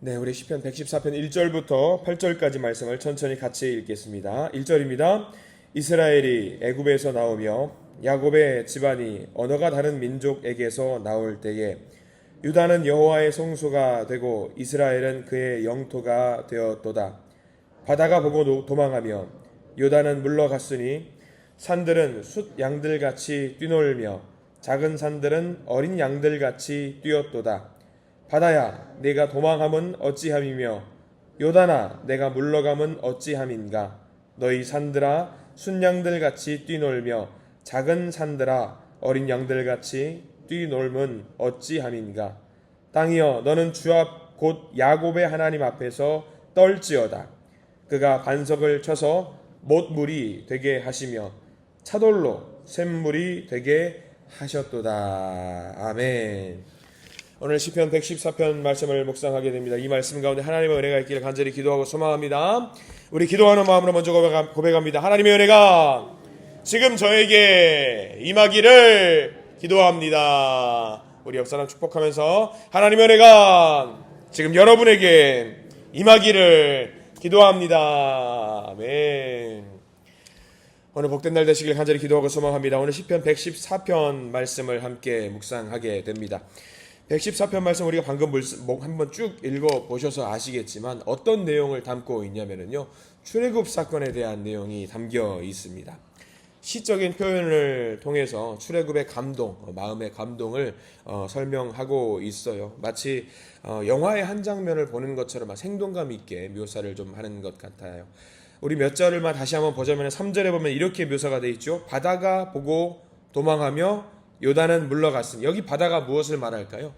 네, 우리 시편 114편 1절부터 8절까지 말씀을 천천히 같이 읽겠습니다. 1절입니다. 이스라엘이 애굽에서 나오며 야곱의 집안이 언어가 다른 민족에게서 나올 때에 유다는 여호와의 성소가 되고 이스라엘은 그의 영토가 되었도다. 바다가 보고 도망하며 요단은 물러갔으니 산들은 숫 양들같이 뛰놀며 작은 산들은 어린 양들같이 뛰었도다. 바다야, 내가 도망함은 어찌함이며 요단아, 내가 물러감은 어찌함인가. 너희 산들아, 순양들같이 뛰놀며 작은 산들아, 어린 양들같이 뛰놀면 어찌함인가. 땅이여, 너는 주 앞 곧 야곱의 하나님 앞에서 떨지어다. 그가 반석을 쳐서 못물이 되게 하시며 차돌로 샘물이 되게 하셨도다. 아멘. 오늘 시편 114편 말씀을 묵상하게 됩니다. 이 말씀 가운데 하나님의 은혜가 있기를 간절히 기도하고 소망합니다. 우리 기도하는 마음으로 먼저 고백합니다. 하나님의 은혜가 지금 저에게 임하기를 기도합니다. 우리 옆사람 축복하면서 하나님의 은혜가 지금 여러분에게 임하기를 기도합니다. 아멘. 오늘 복된 날 되시길 간절히 기도하고 소망합니다. 오늘 시편 114편 말씀을 함께 묵상하게 됩니다. 114편 말씀 우리가 방금 한번 쭉 읽어보셔서 아시겠지만 어떤 내용을 담고 있냐면요, 출애굽 사건에 대한 내용이 담겨 있습니다. 시적인 표현을 통해서 출애굽의 감동, 마음의 감동을 설명하고 있어요. 마치 영화의 한 장면을 보는 것처럼 생동감 있게 묘사를 좀 하는 것 같아요. 우리 몇 절만 다시 한번 보자면 3절에 보면 이렇게 묘사가 되어 있죠. 바다가 보고 도망하며 요단은 물러갔으니, 여기 바다가 무엇을 말할까요?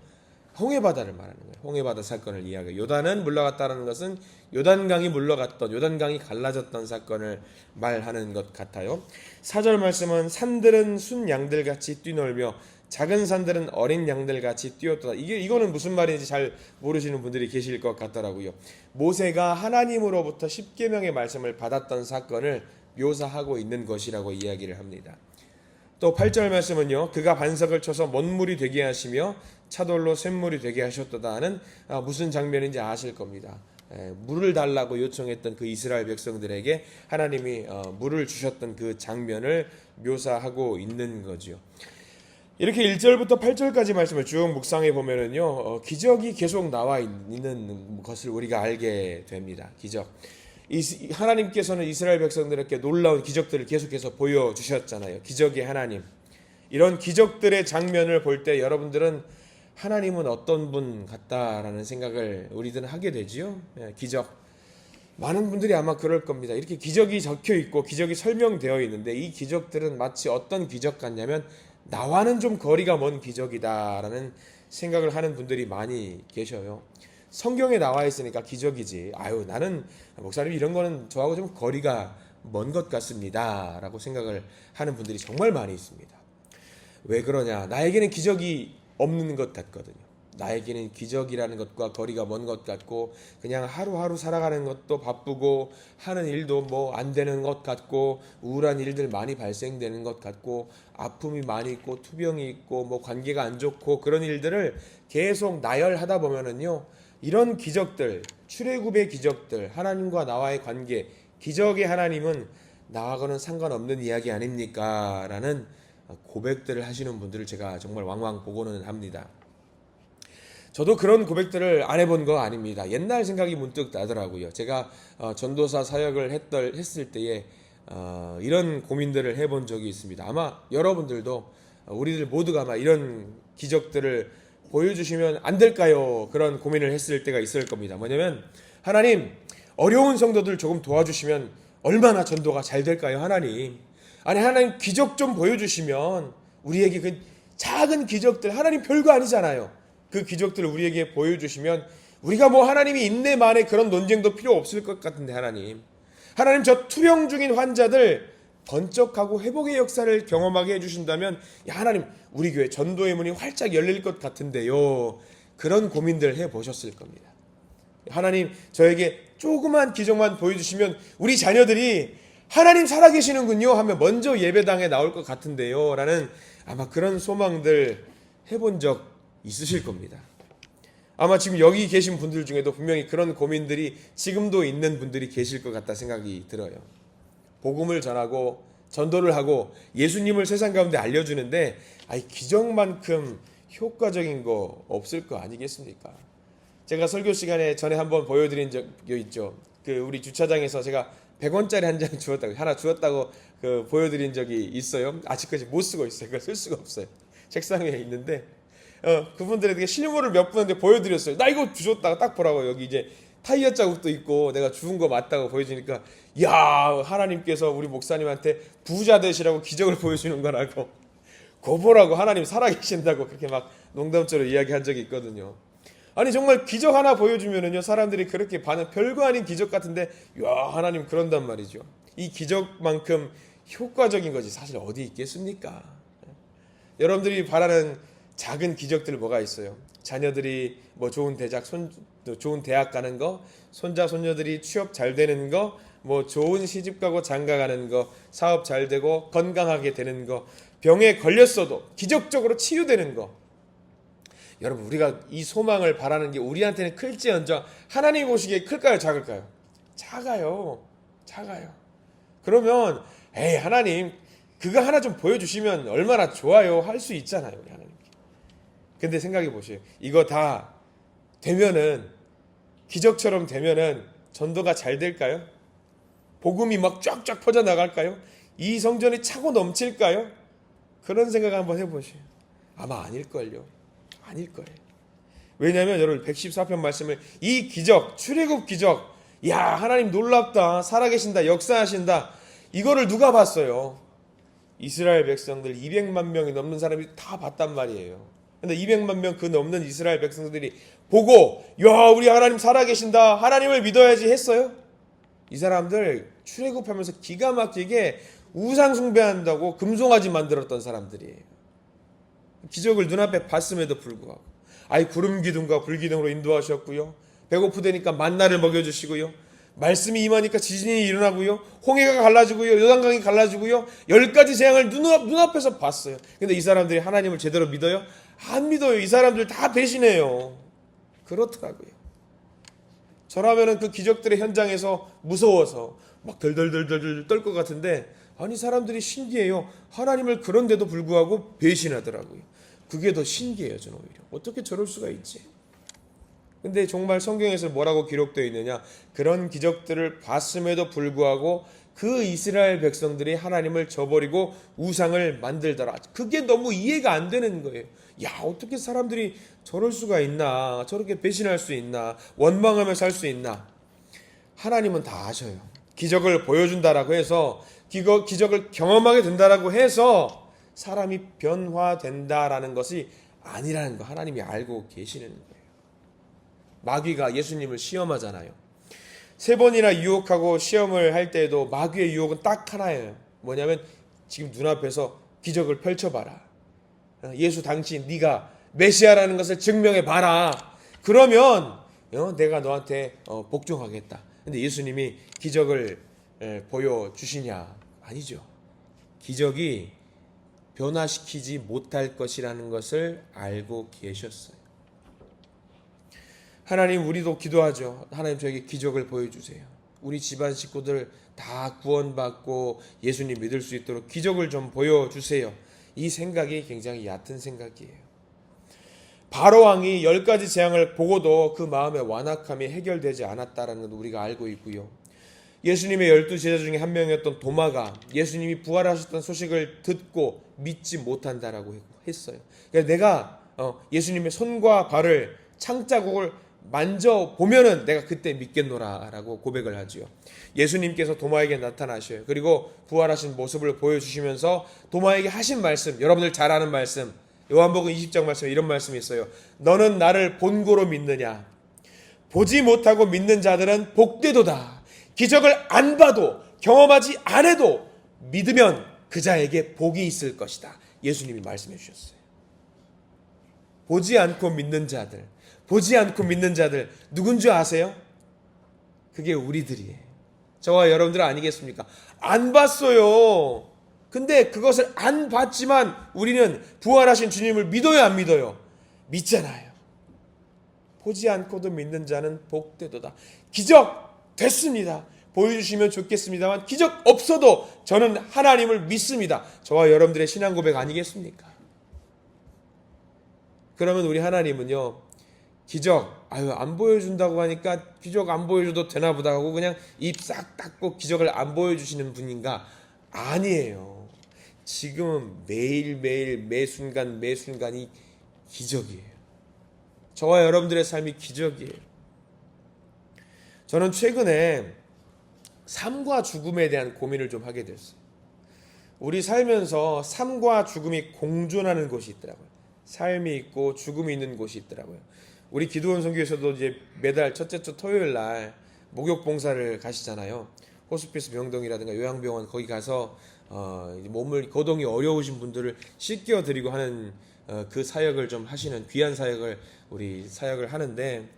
홍해바다를 말하는 거예요. 홍해바다 사건을 이야기해요. 요단은 물러갔다는 것은 요단강이 물러갔던, 요단강이 갈라졌던 사건을 말하는 것 같아요. 4절 말씀은 산들은 순 양들같이 뛰놀며 작은 산들은 어린 양들같이 뛰었다. 이거는 무슨 말인지 잘 모르시는 분들이 계실 것 같더라고요. 모세가 하나님으로부터 십계명의 말씀을 받았던 사건을 묘사하고 있는 것이라고 이야기를 합니다. 또 8절 말씀은요, 그가 반석을 쳐서 먼물이 되게 하시며 차돌로 샘물이 되게 하셨도다 하는 무슨 장면인지 아실 겁니다. 물을 달라고 요청했던 그 이스라엘 백성들에게 하나님이 물을 주셨던 그 장면을 묘사하고 있는 거죠. 이렇게 1절부터 8절까지 말씀을 쭉 묵상해 보면은요, 기적이 계속 나와 있는 것을 우리가 알게 됩니다. 기적. 하나님께서는 이스라엘 백성들에게 놀라운 기적들을 계속해서 보여주셨잖아요. 기적의 하나님. 이런 기적들의 장면을 볼 때 여러분들은 하나님은 어떤 분 같다라는 생각을 우리들은 하게 되지요. 기적. 많은 분들이 아마 그럴 겁니다. 이렇게 기적이 적혀 있고 기적이 설명되어 있는데 이 기적들은 마치 어떤 기적 같냐면 나와는 좀 거리가 먼 기적이다라는 생각을 하는 분들이 많이 계셔요. 성경에 나와 있으니까 기적이지. 나는 목사님 이런 거는 저하고 좀 거리가 먼 것 같습니다 라고 생각을 하는 분들이 정말 많이 있습니다. 왜 그러냐? 나에게는 기적이 없는 것 같거든요. 나에게는 기적이라는 것과 거리가 먼 것 같고 그냥 하루하루 살아가는 것도 바쁘고 하는 일도 뭐 안 되는 것 같고 우울한 일들 많이 발생되는 것 같고 아픔이 많이 있고 투병이 있고 뭐 관계가 안 좋고 그런 일들을 계속 나열하다 보면은요, 이런 기적들, 출애굽의 기적들, 하나님과 나와의 관계, 기적의 하나님은 나하고는 상관없는 이야기 아닙니까? 라는 고백들을 하시는 분들을 제가 정말 왕왕 보고는 합니다. 저도 그런 고백들을 안 해본 거 아닙니다. 옛날 생각이 문득 나더라고요. 제가 전도사 사역을 했을 때에 이런 고민들을 해본 적이 있습니다. 아마 여러분들도, 우리들 모두가 아마 이런 기적들을 보여주시면 안 될까요? 그런 고민을 했을 때가 있을 겁니다. 뭐냐면, 하나님, 어려운 성도들 조금 도와주시면 얼마나 전도가 잘 될까요? 하나님. 하나님 기적 좀 보여주시면 우리에게 그 작은 기적들, 하나님 별거 아니잖아요. 그 기적들을 우리에게 보여주시면 우리가 뭐 하나님이 인내만에 그런 논쟁도 필요 없을 것 같은데, 하나님 저 투병 중인 환자들 번쩍하고 회복의 역사를 경험하게 해주신다면 하나님 우리 교회 전도의 문이 활짝 열릴 것 같은데요. 그런 고민들 해보셨을 겁니다. 하나님 저에게 조그만 기적만 보여주시면 우리 자녀들이 하나님 살아계시는군요 하면 먼저 예배당에 나올 것 같은데요 라는 아마 그런 소망들 해본 적 있으실 겁니다. 아마 지금 여기 계신 분들 중에도 분명히 그런 고민들이 지금도 있는 분들이 계실 것 같다 생각이 들어요. 복음을 전하고 전도를 하고 예수님을 세상 가운데 알려주는데 기적만큼 효과적인 거 없을 거 아니겠습니까? 제가 설교 시간에 전에 한번 보여드린 적이 있죠. 우리 주차장에서 제가 100원짜리 한 장 주었다고, 하나 주었다고 보여드린 적이 있어요. 아직까지 못 쓰고 있어요. 그걸 쓸 수가 없어요. 책상 위에 있는데 그분들에게 실물을 몇 분한테 보여드렸어요. 나 이거 주셨다가 딱 보라고, 여기 이제 타이어 자국도 있고 내가 주운 거 맞다고 보여주니까, 야, 하나님께서 우리 목사님한테 부자 되시라고 기적을 보여주는 거라고, 고 보라고, 하나님 살아계신다고 그렇게 막 농담처럼 이야기한 적이 있거든요. 아니 정말 기적 하나 보여주면은요, 사람들이 그렇게 반응, 별거 아닌 기적 같은데, 야, 하나님 그런단 말이죠. 이 기적만큼 효과적인 것이 사실 어디 있겠습니까? 여러분들이 바라는 작은 기적들 뭐가 있어요? 자녀들이 뭐 좋은 대학 가는 거, 손자 손녀들이 취업 잘 되는 거, 뭐 좋은 시집 가고 장가 가는 거, 사업 잘 되고 건강하게 되는 거, 병에 걸렸어도 기적적으로 치유되는 거. 여러분, 우리가 이 소망을 바라는 게 우리한테는 클지언정 하나님 보시기에 클까요, 작을까요? 작아요. 그러면 하나님 그거 하나 좀 보여주시면 얼마나 좋아요 할 수 있잖아요, 우리 하나님. 근데 생각해 보세요. 이거 다 되면은, 기적처럼 되면은 전도가 잘 될까요? 복음이 막 쫙쫙 퍼져나갈까요? 이 성전이 차고 넘칠까요? 그런 생각 한번 해보세요. 아마 아닐걸요. 아닐 거예요. 왜냐하면 여러분 114편 말씀을, 이 기적, 출애굽 기적, 야, 하나님 놀랍다, 살아계신다, 역사하신다, 이거를 누가 봤어요? 이스라엘 백성들 200만 명이 넘는 사람이 다 봤단 말이에요. 근데 200만 명 그 넘는 이스라엘 백성들이 보고, 야, 우리 하나님 살아계신다, 하나님을 믿어야지 했어요? 이 사람들 출애굽하면서 기가 막히게 우상 숭배한다고 금송아지 만들었던 사람들이에요. 기적을 눈앞에 봤음에도 불구하고, 구름 기둥과 불 기둥으로 인도하셨고요, 배고프다니까 만나를 먹여주시고요, 말씀이 임하니까 지진이 일어나고요, 홍해가 갈라지고요, 요단강이 갈라지고요, 10가지 재앙을 눈앞에서 봤어요. 근데 이 사람들이 하나님을 제대로 믿어요? 안 믿어요. 이 사람들 다 배신해요. 그렇더라고요. 저라면은 그 기적들의 현장에서 무서워서 막 덜덜덜덜 떨 것 같은데, 아니 사람들이 신기해요. 하나님을 그런데도 불구하고 배신하더라고요. 그게 더 신기해요, 저는 오히려. 어떻게 저럴 수가 있지? 근데 정말 성경에서 뭐라고 기록되어 있느냐? 그런 기적들을 봤음에도 불구하고 그 이스라엘 백성들이 하나님을 저버리고 우상을 만들더라. 그게 너무 이해가 안 되는 거예요. 야, 어떻게 사람들이 저럴 수가 있나? 저렇게 배신할 수 있나? 원망하며 살 수 있나? 하나님은 다 아셔요. 기적을 보여준다라고 해서, 기적을 경험하게 된다라고 해서 사람이 변화된다라는 것이 아니라는 거 하나님이 알고 계시는 거예요. 마귀가 예수님을 시험하잖아요. 3번이나 유혹하고 시험을 할 때에도 마귀의 유혹은 딱 하나예요. 뭐냐면, 지금 눈앞에서 기적을 펼쳐봐라. 예수 당신 네가 메시아라는 것을 증명해봐라. 그러면 내가 너한테 복종하겠다. 근데 예수님이 기적을 보여주시냐? 아니죠. 기적이 변화시키지 못할 것이라는 것을 알고 계셨어요. 하나님, 우리도 기도하죠. 하나님, 저에게 기적을 보여주세요. 우리 집안 식구들 다 구원받고 예수님 믿을 수 있도록 기적을 좀 보여주세요. 이 생각이 굉장히 얕은 생각이에요. 바로왕이 10가지 재앙을 보고도 그 마음의 완악함이 해결되지 않았다는 건 우리가 알고 있고요. 예수님의 12제자 중에 한 명이었던 도마가 예수님이 부활하셨다는 소식을 듣고 믿지 못한다라고 했어요. 그러니까 내가 예수님의 손과 발을, 창자국을 만져보면은 내가 그때 믿겠노라라고 고백을 하지요. 예수님께서 도마에게 나타나셔요. 그리고 부활하신 모습을 보여주시면서 도마에게 하신 말씀, 여러분들 잘 아는 말씀, 요한복음 20장 말씀에 이런 말씀이 있어요. 너는 나를 본고로 믿느냐? 보지 못하고 믿는 자들은 복되도다. 기적을 안 봐도, 경험하지 않아도 믿으면 그 자에게 복이 있을 것이다. 예수님이 말씀해 주셨어요. 보지 않고 믿는 자들, 누군 줄 아세요? 그게 우리들이에요. 저와 여러분들 아니겠습니까? 안 봤어요. 근데 그것을 안 봤지만 우리는 부활하신 주님을 믿어요, 안 믿어요? 믿잖아요. 보지 않고도 믿는 자는 복되도다. 기적 됐습니다. 보여주시면 좋겠습니다만 기적 없어도 저는 하나님을 믿습니다. 저와 여러분들의 신앙 고백 아니겠습니까? 그러면 우리 하나님은요, 기적 안 보여준다고 하니까 기적 안 보여줘도 되나 보다 하고 그냥 입 싹 닫고 기적을 안 보여주시는 분인가? 아니에요. 지금은 매일매일 매순간이 기적이에요. 저와 여러분들의 삶이 기적이에요. 저는 최근에 삶과 죽음에 대한 고민을 좀 하게 됐어요. 우리 살면서 삶과 죽음이 공존하는 곳이 있더라고요. 삶이 있고 죽음이 있는 곳이 있더라고요. 우리 기도원 선교에서도 이제 매달 첫째 주 토요일 날 목욕 봉사를 가시잖아요. 호스피스 병동이라든가 요양병원 거기 가서 몸을 거동이 어려우신 분들을 씻겨 드리고 하는 그 사역을 좀 하시는 귀한 사역을 우리 사역을 하는데,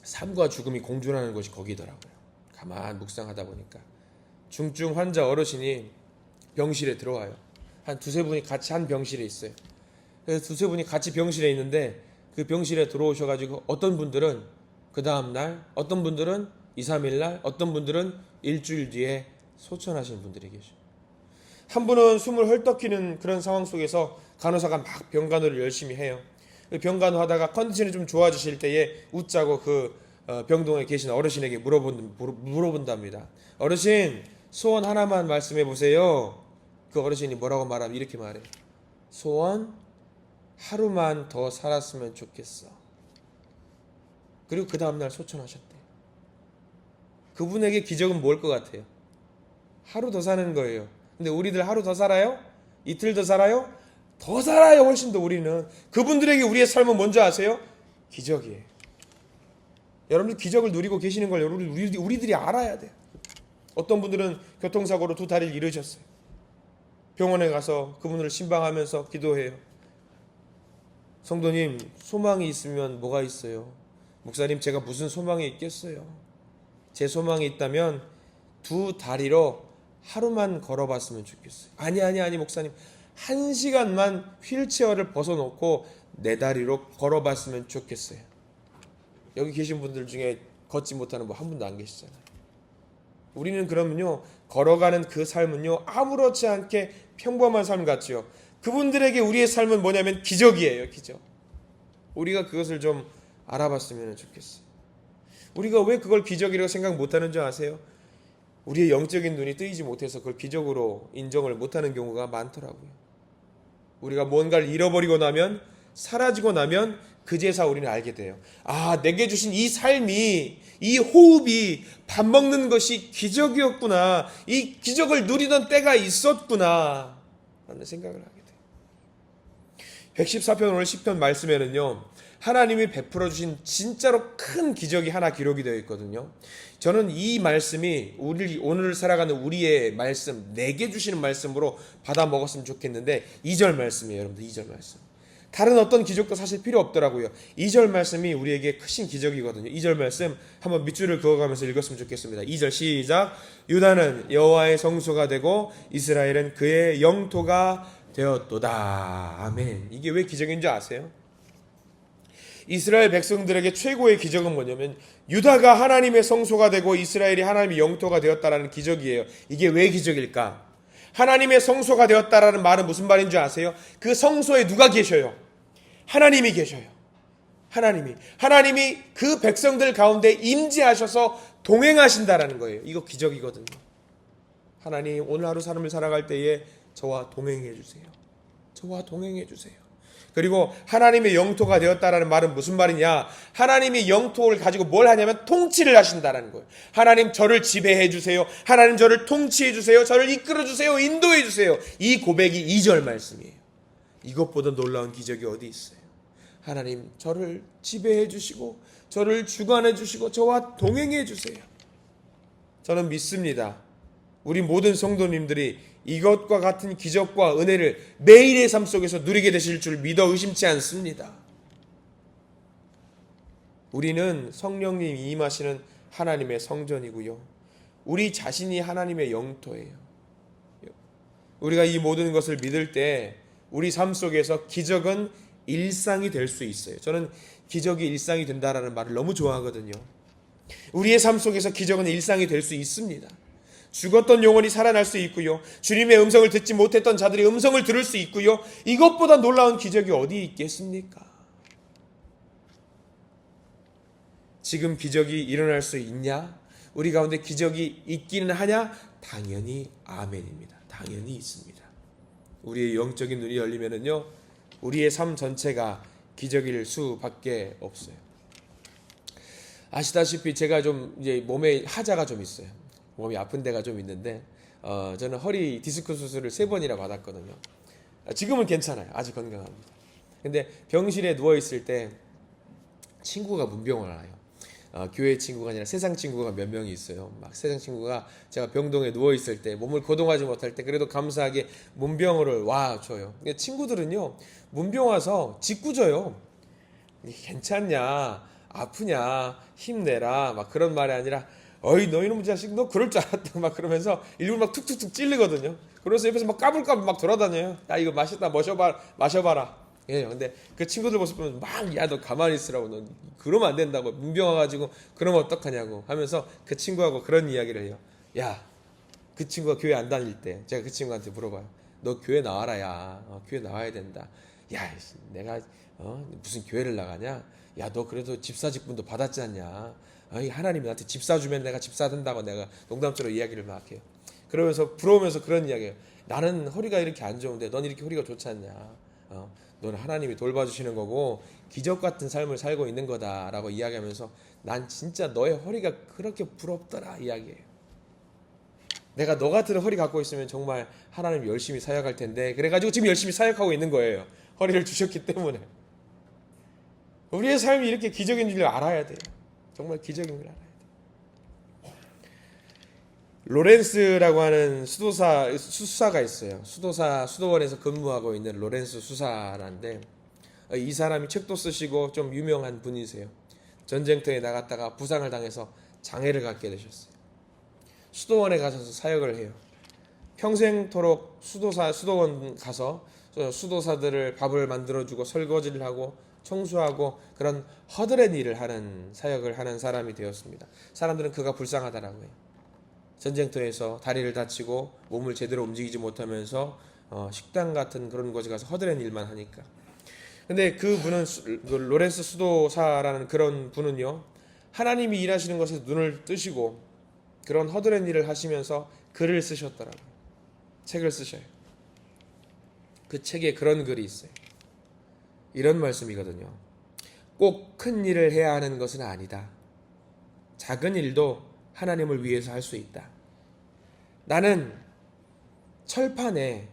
삶과 죽음이 공존하는 곳이 거기더라고요. 가만 묵상하다 보니까 중증 환자 어르신이 병실에 들어와요. 한 두세 분이 같이 한 병실에 있어요. 그래서 두세 분이 같이 병실에 있는데 그 병실에 들어오셔가지고 어떤 분들은 그 다음날, 어떤 분들은 2, 3일날, 어떤 분들은 일주일 뒤에 소천하시는 분들이 계셔요. 한 분은 숨을 헐떡이는 그런 상황 속에서 간호사가 막 병간호를 열심히 해요. 병간호 하다가 컨디션이 좀 좋아지실 때에 웃자고 그 병동에 계신 어르신에게 물어본답니다. 어르신, 소원 하나만 말씀해 보세요. 그 어르신이 뭐라고 말하면 이렇게 말해요. 소원, 하루만 더 살았으면 좋겠어. 그리고 그 다음날 소천하셨대요. 그분에게 기적은 뭘 것 같아요? 하루 더 사는 거예요. 근데 우리들 하루 더 살아요? 이틀 더 살아요? 더 살아요. 훨씬 더. 우리는 그분들에게 우리의 삶은 뭔지 아세요? 기적이에요. 여러분들 기적을 누리고 계시는 걸 우리들이 알아야 돼요. 어떤 분들은 교통사고로 두 다리를 잃으셨어요. 병원에 가서 그분을 신방하면서 기도해요. 성도님, 소망이 있으면 뭐가 있어요? 목사님, 제가 무슨 소망이 있겠어요? 제 소망이 있다면 두 다리로 하루만 걸어봤으면 좋겠어요. 아니 목사님, 1시간만 휠체어를 벗어놓고 내 다리로 걸어봤으면 좋겠어요. 여기 계신 분들 중에 걷지 못하는 분 한 분도 안 계시잖아요. 우리는 그러면요, 걸어가는 그 삶은요, 아무렇지 않게 평범한 삶 같지요. 그분들에게 우리의 삶은 뭐냐면 기적이에요. 기적. 우리가 그것을 좀 알아봤으면 좋겠어요. 우리가 왜 그걸 기적이라고 생각 못하는 줄 아세요? 우리의 영적인 눈이 뜨이지 못해서 그걸 기적으로 인정을 못하는 경우가 많더라고요. 우리가 뭔가를 잃어버리고 나면, 사라지고 나면 그제서 우리는 알게 돼요. 아, 내게 주신 이 삶이, 이 호흡이, 밥 먹는 것이 기적이었구나. 이 기적을 누리던 때가 있었구나 라는 생각을 하게 돼요. 114편 오늘 10편 말씀에는요, 하나님이 베풀어 주신 진짜로 큰 기적이 하나 기록이 되어 있거든요. 저는 이 말씀이 오늘 살아가는 우리의 말씀, 내게 주시는 말씀으로 받아 먹었으면 좋겠는데, 2절 말씀이에요. 여러분들 2절 말씀. 다른 어떤 기적도 사실 필요 없더라고요. 2절 말씀이 우리에게 크신 기적이거든요. 2절 말씀 한번 밑줄을 그어가면서 읽었으면 좋겠습니다. 2절 시작. 유다는 여호와의 성소가 되고 이스라엘은 그의 영토가 되었도다. 아멘. 이게 왜 기적인 줄 아세요? 이스라엘 백성들에게 최고의 기적은 뭐냐면 유다가 하나님의 성소가 되고 이스라엘이 하나님의 영토가 되었다라는 기적이에요. 이게 왜 기적일까? 하나님의 성소가 되었다라는 말은 무슨 말인 줄 아세요? 그 성소에 누가 계셔요? 하나님이 계셔요. 하나님이 그 백성들 가운데 임재하셔서 동행하신다라는 거예요. 이거 기적이거든요. 하나님, 오늘 하루 삶을 살아갈 때에 저와 동행해 주세요. 저와 동행해 주세요. 그리고 하나님의 영토가 되었다라는 말은 무슨 말이냐? 하나님이 영토를 가지고 뭘 하냐면 통치를 하신다라는 거예요. 하나님, 저를 지배해 주세요. 하나님, 저를 통치해 주세요. 저를 이끌어 주세요. 인도해 주세요. 이 고백이 2절 말씀이에요. 이것보다 놀라운 기적이 어디 있어요? 하나님, 저를 지배해 주시고 저를 주관해 주시고 저와 동행해 주세요. 저는 믿습니다. 우리 모든 성도님들이 이것과 같은 기적과 은혜를 매일의 삶 속에서 누리게 되실 줄 믿어 의심치 않습니다. 우리는 성령님이 임하시는 하나님의 성전이고요, 우리 자신이 하나님의 영토예요. 우리가 이 모든 것을 믿을 때 우리 삶 속에서 기적은 일상이 될 수 있어요. 저는 기적이 일상이 된다라는 말을 너무 좋아하거든요. 우리의 삶 속에서 기적은 일상이 될 수 있습니다. 죽었던 영혼이 살아날 수 있고요. 주님의 음성을 듣지 못했던 자들이 음성을 들을 수 있고요. 이것보다 놀라운 기적이 어디 있겠습니까? 지금 기적이 일어날 수 있냐? 우리 가운데 기적이 있기는 하냐? 당연히 아멘입니다. 당연히 있습니다. 우리의 영적인 눈이 열리면은요, 우리의 삶 전체가 기적일 수밖에 없어요. 아시다시피 제가 좀 이제 몸에 하자가 좀 있어요. 몸이 아픈 데가 좀 있는데, 저는 허리 디스크 수술을 3번이나 받았거든요. 지금은 괜찮아요. 아직 건강합니다. 근데 병실에 누워 있을 때 친구가 문병을 와요. 교회 친구가 아니라 세상 친구가 몇 명이 있어요. 막 세상 친구가 제가 병동에 누워 있을 때 몸을 고동하지 못할 때 그래도 감사하게 문병을 와 줘요. 친구들은요, 문병 와서 짓궂어요. 괜찮냐, 아프냐, 힘내라, 막 그런 말이 아니라 어이 너 이놈의 자식 너 그럴 줄 알았다 막 그러면서 일부러 막 툭툭툭 찌르거든요. 그래서 옆에서 막 까불까불 막 돌아다녀요. 야 이거 맛있다, 마셔봐라. 예, 근데 그 친구들 모습 보면 막 야 너 가만히 있으라고, 너 그러면 안 된다고, 문병 와가지고 그러면 어떡하냐고 하면서 그 친구하고 그런 이야기를 해요. 야, 그 친구가 교회 안 다닐 때 제가 그 친구한테 물어봐요. 너 교회 나와라. 야, 교회 나와야 된다. 야, 내가 무슨 교회를 나가냐? 야, 너 그래도 집사 직분도 받았지 않냐? 하나님이 나한테 집사 주면 내가 집사 된다고 내가 농담처럼 이야기를 막 해요. 그러면서 부러우면서 그런 이야기예요. 나는 허리가 이렇게 안 좋은데 넌 이렇게 허리가 좋지 않냐? 너는 하나님이 돌봐주시는 거고 기적 같은 삶을 살고 있는 거다라고 이야기하면서 난 진짜 너의 허리가 그렇게 부럽더라 이야기해요. 내가 너 같은 허리 갖고 있으면 정말 하나님 열심히 사역할 텐데, 그래가지고 지금 열심히 사역하고 있는 거예요. 허리를 주셨기 때문에. 우리의 삶이 이렇게 기적인 줄 알아야 돼요. 정말 기적인 줄 알아야 돼요. 로렌스라고 하는 수사가 있어요. 수도원에서 근무하고 있는 로렌스 수사라는데, 이 사람이 책도 쓰시고 좀 유명한 분이세요. 전쟁터에 나갔다가 부상을 당해서 장애를 갖게 되셨어요. 수도원에 가셔서 사역을 해요. 평생토록 수도원 가서 수도사들을 밥을 만들어주고 설거지를 하고 청소하고 그런 허드렛 일을 하는 사역을 하는 사람이 되었습니다. 사람들은 그가 불쌍하다라고 해요. 전쟁터에서 다리를 다치고 몸을 제대로 움직이지 못하면서 식당 같은 그런 곳에 가서 허드렛 일만 하니까. 근데 그분은 로렌스 수도사라는 그런 분은요, 하나님이 일하시는 것에 눈을 뜨시고 그런 허드렛 일을 하시면서 글을 쓰셨더라고요. 책을 쓰셔요. 그 책에 그런 글이 있어요. 이런 말씀이거든요. 꼭 큰 일을 해야 하는 것은 아니다. 작은 일도 하나님을 위해서 할 수 있다. 나는 철판에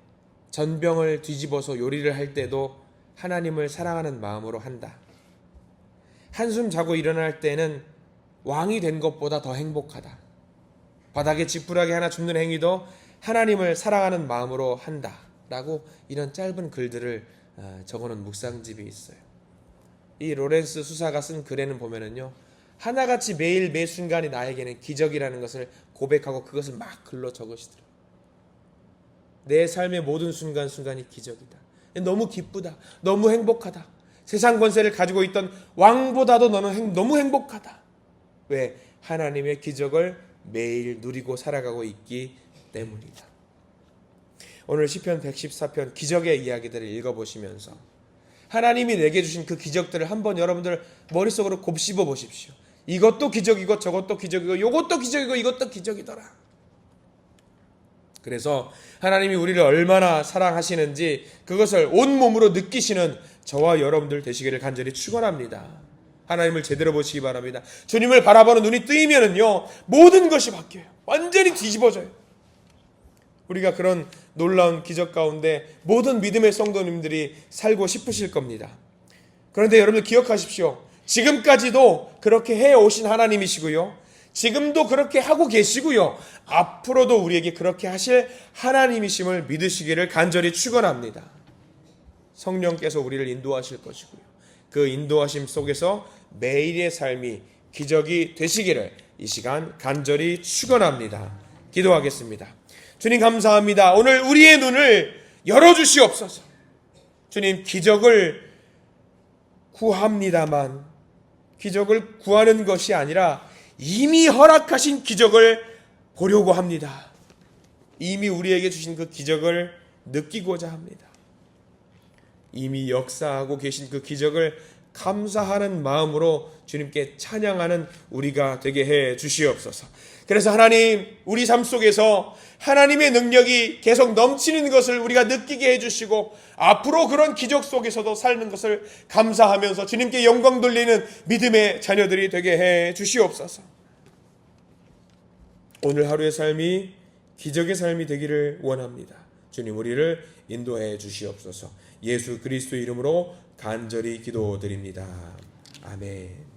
전병을 뒤집어서 요리를 할 때도 하나님을 사랑하는 마음으로 한다. 한숨 자고 일어날 때는 왕이 된 것보다 더 행복하다. 바닥에 지푸라기 하나 줍는 행위도 하나님을 사랑하는 마음으로 한다. 라고 이런 짧은 글들을 적어놓은 묵상집이 있어요. 이 로렌스 수사가 쓴 글에는 보면은요, 하나같이 매일 매 순간이 나에게는 기적이라는 것을 고백하고 그것을 막 글로 적으시더라고요. 내 삶의 모든 순간순간이 기적이다. 너무 기쁘다. 너무 행복하다. 세상 권세를 가지고 있던 왕보다도 너는 너무 행복하다. 왜? 하나님의 기적을 매일 누리고 살아가고 있기 때문이다. 오늘 시편 114편 기적의 이야기들을 읽어보시면서 하나님이 내게 주신 그 기적들을 한번 여러분들 머릿속으로 곱씹어 보십시오. 이것도 기적이고 저것도 기적이고 이것도 기적이고 이것도 기적이더라. 그래서 하나님이 우리를 얼마나 사랑하시는지 그것을 온몸으로 느끼시는 저와 여러분들 되시기를 간절히 축원합니다. 하나님을 제대로 보시기 바랍니다. 주님을 바라보는 눈이 뜨이면은요, 모든 것이 바뀌어요. 완전히 뒤집어져요. 우리가 그런 놀라운 기적 가운데 모든 믿음의 성도님들이 살고 싶으실 겁니다. 그런데 여러분들 기억하십시오. 지금까지도 그렇게 해오신 하나님이시고요, 지금도 그렇게 하고 계시고요, 앞으로도 우리에게 그렇게 하실 하나님이심을 믿으시기를 간절히 축원합니다. 성령께서 우리를 인도하실 것이고요, 그 인도하심 속에서 매일의 삶이 기적이 되시기를 이 시간 간절히 축원합니다. 기도하겠습니다. 주님 감사합니다. 오늘 우리의 눈을 열어주시옵소서. 주님, 기적을 구합니다만 기적을 구하는 것이 아니라 이미 허락하신 기적을 보려고 합니다. 이미 우리에게 주신 그 기적을 느끼고자 합니다. 이미 역사하고 계신 그 기적을 감사하는 마음으로 주님께 찬양하는 우리가 되게 해 주시옵소서. 그래서 하나님, 우리 삶 속에서 하나님의 능력이 계속 넘치는 것을 우리가 느끼게 해주시고 앞으로 그런 기적 속에서도 사는 것을 감사하면서 주님께 영광 돌리는 믿음의 자녀들이 되게 해 주시옵소서. 오늘 하루의 삶이 기적의 삶이 되기를 원합니다. 주님, 우리를 인도해 주시옵소서. 예수 그리스도 이름으로 간절히 기도드립니다. 아멘.